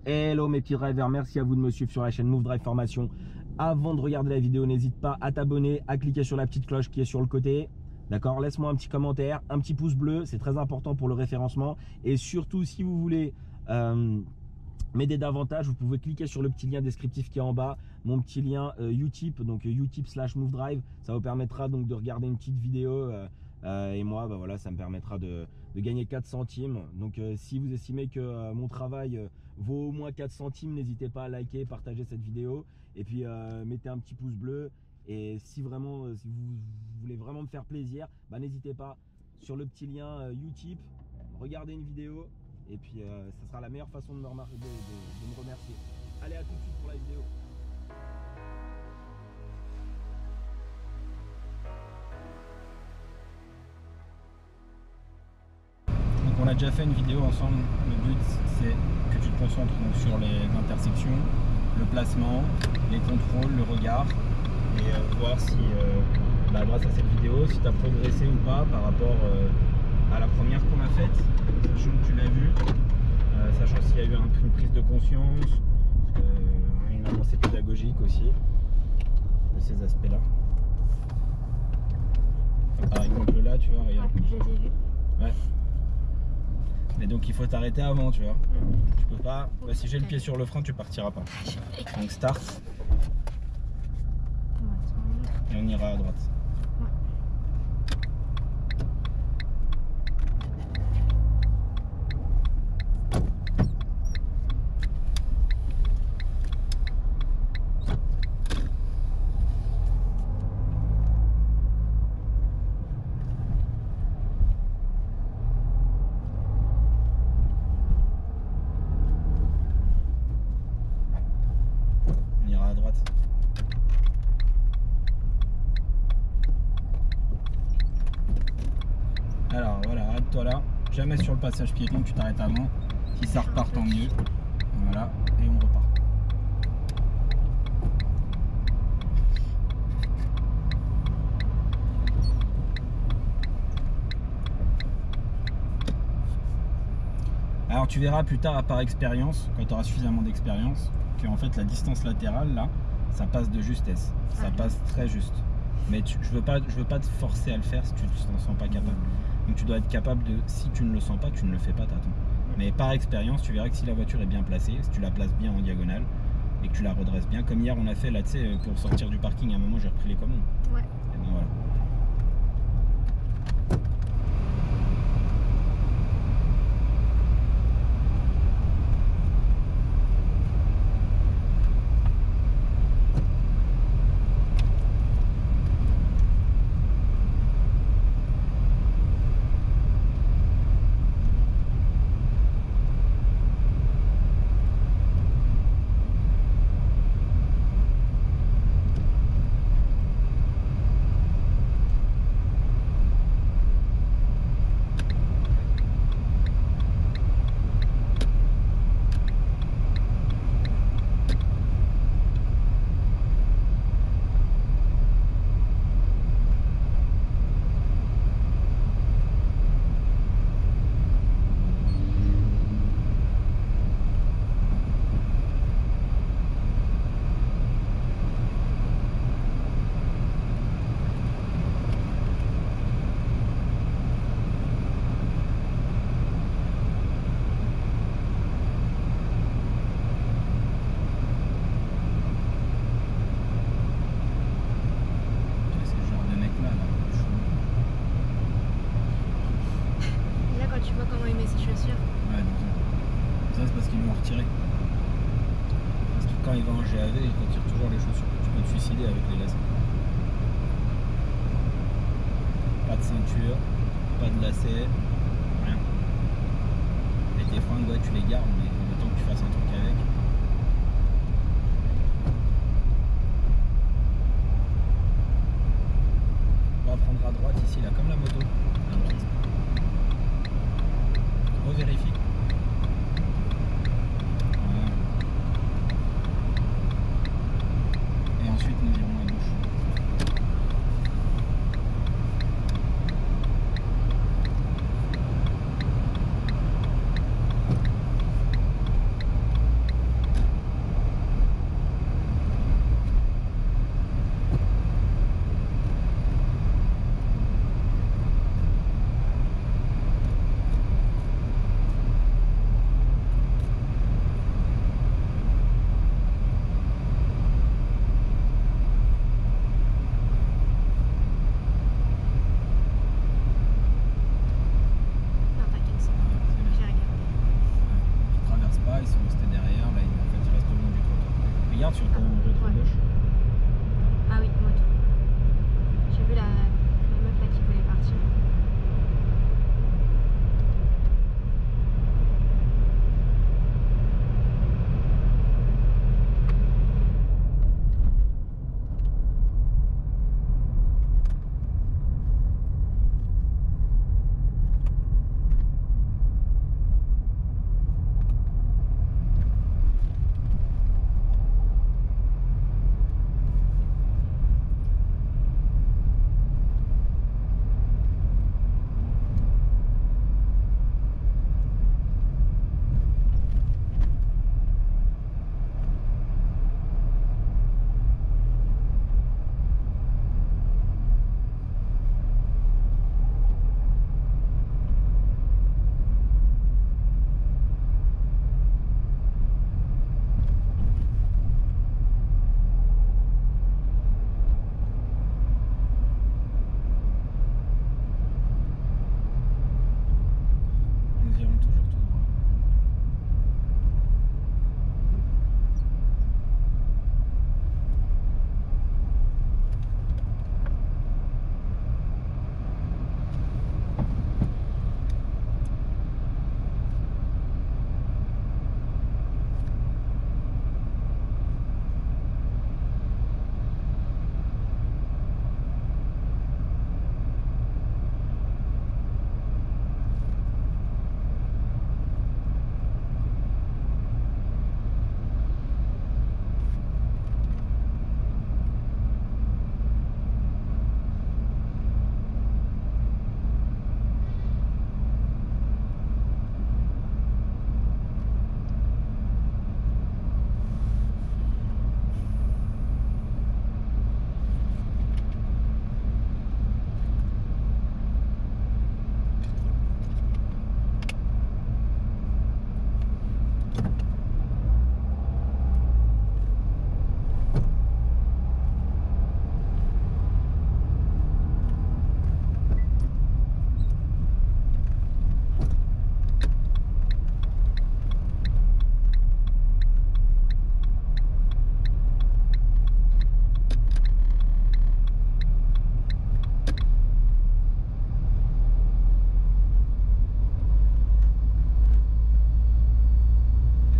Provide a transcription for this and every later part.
Hello mes petits drivers, merci à vous de me suivre sur la chaîne Move Drive Formation. Avant de regarder la vidéo, n'hésite pas à t'abonner, à cliquer sur la petite cloche qui est sur le côté. D'accord, laisse-moi un petit commentaire, un petit pouce bleu, c'est très important pour le référencement. Et surtout, si vous voulez m'aider davantage, vous pouvez cliquer sur le petit lien descriptif qui est en bas, mon petit lien Utip, donc Utip/Move Drive. Ça vous permettra donc de regarder une petite vidéo et moi, bah voilà, ça me permettra de gagner 4 centimes. Donc si vous estimez que mon travail vaut au moins 4 centimes, n'hésitez pas à liker, partager cette vidéo et puis mettez un petit pouce bleu. Et si vraiment, si vous voulez vraiment me faire plaisir, bah, n'hésitez pas sur le petit lien Utip, regardez une vidéo et puis ça sera la meilleure façon de me remercier. Allez, à tout de suite pour la vidéo. Donc on a déjà fait une vidéo ensemble. Le but c'est que tu te concentres donc sur les intersections, le placement, les contrôles, le regard et voir si grâce à cette vidéo si tu as progressé ou pas par rapport à la première qu'on a faite, sachant que tu l'as vu, sachant s'il y a eu une prise de conscience, une avancée pédagogique aussi de ces aspects là. Par exemple là tu vois, regarde. Je les ai vus. Ouais. Mais donc il faut t'arrêter avant, tu vois. Tu peux pas. Bah, si j'ai le pied sur le frein, tu partiras pas. Donc start. Et on ira à droite. Alors voilà, arrête-toi là, jamais sur le passage piéton, tu t'arrêtes avant. Si ça repart, tant mieux. Voilà, et on repart. Alors tu verras plus tard par expérience, quand tu auras suffisamment d'expérience, que en fait la distance latérale là, ça passe de justesse, ça passe très juste. Mais je veux pas te forcer à le faire si tu ne t'en sens pas capable. Donc tu dois être capable de, si tu ne le sens pas, tu ne le fais pas, t'attends. Mais par expérience, tu verras que si la voiture est bien placée, si tu la places bien en diagonale et que tu la redresses bien, comme hier on a fait là, tu sais, pour sortir du parking, à un moment j'ai repris les commandes. Ouais. Et ben voilà. Quand il va en GAV, il retire toujours les chaussures. Tu peux te suicider avec les lacets. Pas de ceinture, pas de lacets, rien. Et tes fringues, ouais, tu les gardes, mais le temps que tu fasses un truc avec. On va prendre à droite ici, là, comme la moto. À droite. Revérifie. Ensuite nous irons à gauche. pas, ils sont restés derrière, là en fait ils restent au long du trottoir. Regarde sur ton rétro gauche. Ah oui, moto. J'ai vu la meuf là qui voulait partir. Nous irons toujours tout droit.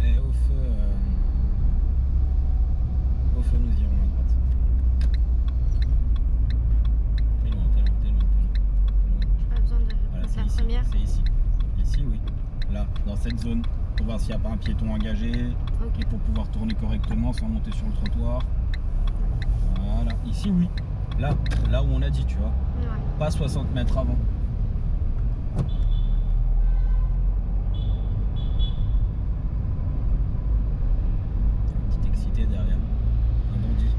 Et au feu nous irons à droite. T'es loin, t'es loin, t'es loin, t'es loin. J'ai pas besoin de Voilà, faire c'est la ici, première. c'est ici. Ici, oui. Là, dans cette zone, pour voir s'il n'y a pas un piéton engagé Ok. et pour pouvoir tourner correctement sans monter sur le trottoir. Voilà, ici, oui. Là où on a dit, tu vois. Ouais. Pas 60 mètres avant. Petit excité derrière. Un bandit.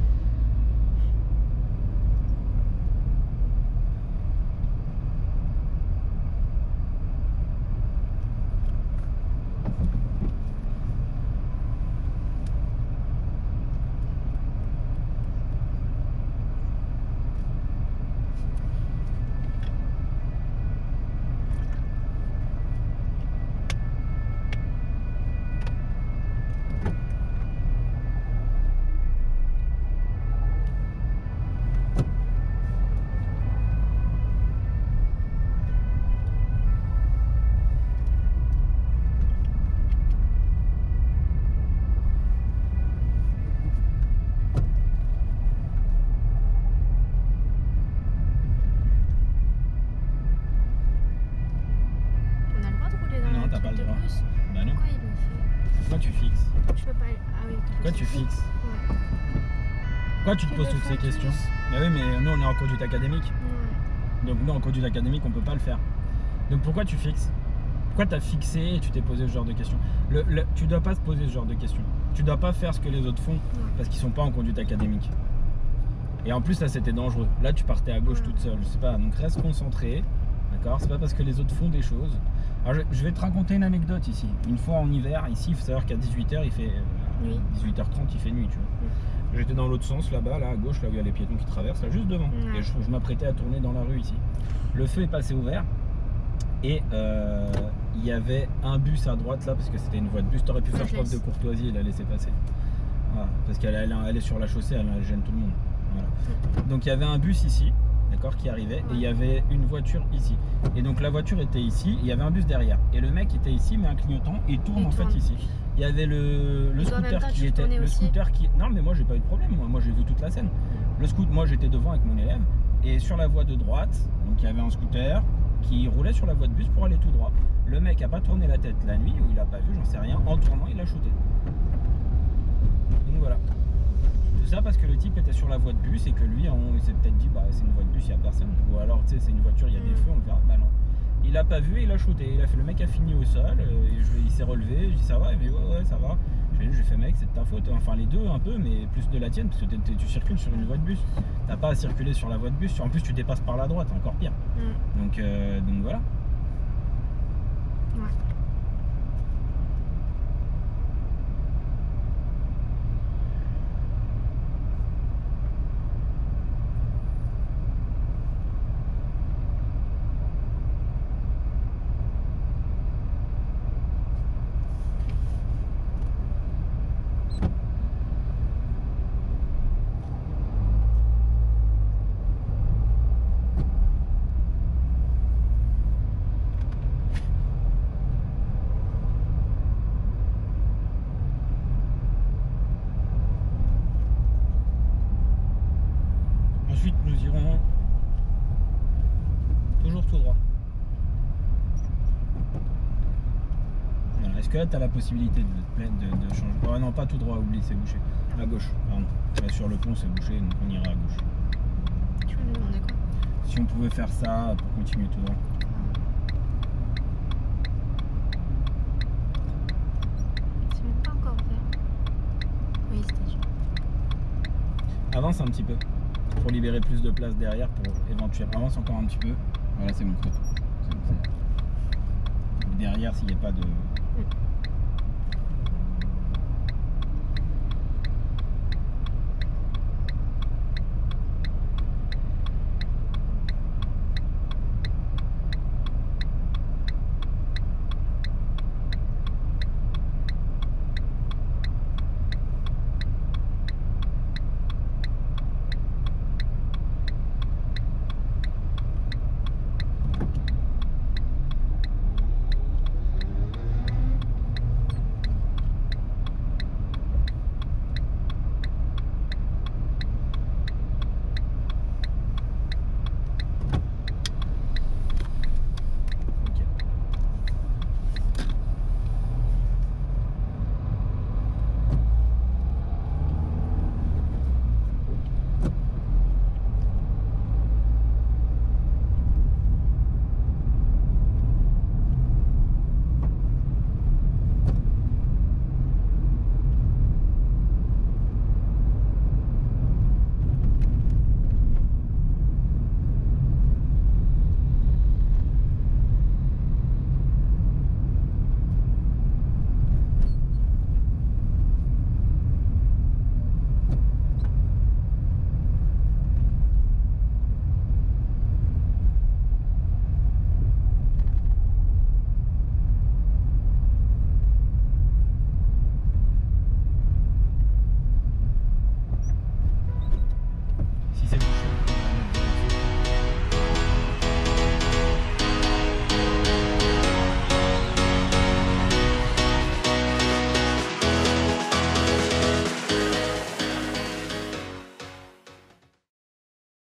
On a le droit de rouler dans Non, le t'as truc pas le de droit. bus. Bah non. Pourquoi il le fait? Pourquoi tu fixes? Je peux pas. Ah oui. Pourquoi tu fixes? Ouais. Pourquoi tu te Ils poses le toutes ces font questions? tous. Bah oui, mais nous on est en conduite académique. Ouais. Donc nous en conduite académique on peut pas le faire. Donc pourquoi tu fixes? Pourquoi tu as fixé et tu t'es posé ce genre de questions? Tu dois pas te poser ce genre de questions. Tu dois pas faire ce que les autres font parce qu'ils sont pas en conduite académique. Et en plus là c'était dangereux. Là tu partais à gauche toute seule. Je sais pas. Donc reste concentré. D'accord? C'est pas parce que les autres font des choses. Alors je vais te raconter une anecdote ici. Une fois en hiver, ici il faut savoir qu'à 18h il fait Nuit. 18h30 il fait nuit, tu vois. J'étais dans l'autre sens là-bas, là à gauche, là où il y a les piétons qui traversent, là juste devant. Ouais. Et je m'apprêtais à tourner dans la rue ici. Le feu est passé au vert et il y avait un bus à droite là, parce que c'était une voie de bus. T'aurais pu faire preuve de courtoisie et la laisser passer. Voilà, parce qu'elle est sur la chaussée, elle gêne tout le monde. Voilà. Donc il y avait un bus ici, d'accord, qui arrivait, et il y avait une voiture ici. Et donc la voiture était ici, et il y avait un bus derrière. Et le mec était ici, mais un clignotant, et il tourne en fait ici. Il y avait le scooter qui était. Le scooter qui. Non, mais moi j'ai pas eu de problème, moi j'ai vu toute la scène. Le scooter, moi j'étais devant avec mon élève, et sur la voie de droite, donc il y avait un scooter qui roulait sur la voie de bus pour aller tout droit. Le mec a pas tourné la tête la nuit, ou il a pas vu, j'en sais rien. En tournant, il a shooté. Donc voilà. Tout ça parce que le type était sur la voie de bus et que lui, il s'est peut-être dit, bah c'est une voie de bus, il n'y a personne. Ou alors, tu sais, c'est une voiture, il y a des feux, on le verra. Bah non. Il a pas vu et il a shooté. Le mec a fini au sol, il s'est relevé, je dis ça va, il m'a dit ouais, ça va. J'ai fait mec, c'est de ta faute. Enfin, les deux un peu, mais plus de la tienne parce que tu circules sur une voie de bus. T'as pas à circuler sur la voie de bus. En plus, tu dépasses par la droite, encore pire. Donc voilà. Ouais. Ensuite, nous irons toujours tout droit. Voilà. Est-ce que là, tu as la possibilité de changer? Oh non, pas tout droit, oublie, c'est bouché. À gauche, pardon. Là, sur le pont, c'est bouché, donc on ira à gauche. Tu veux nous demander quoi? Si on pouvait faire ça pour continuer tout droit. C'est même pas encore vert. Oui, c'était sûr. Avance un petit peu pour libérer plus de place derrière pour éventuellement. Avance encore un petit peu. Voilà, c'est bon. Derrière, s'il n'y a pas de.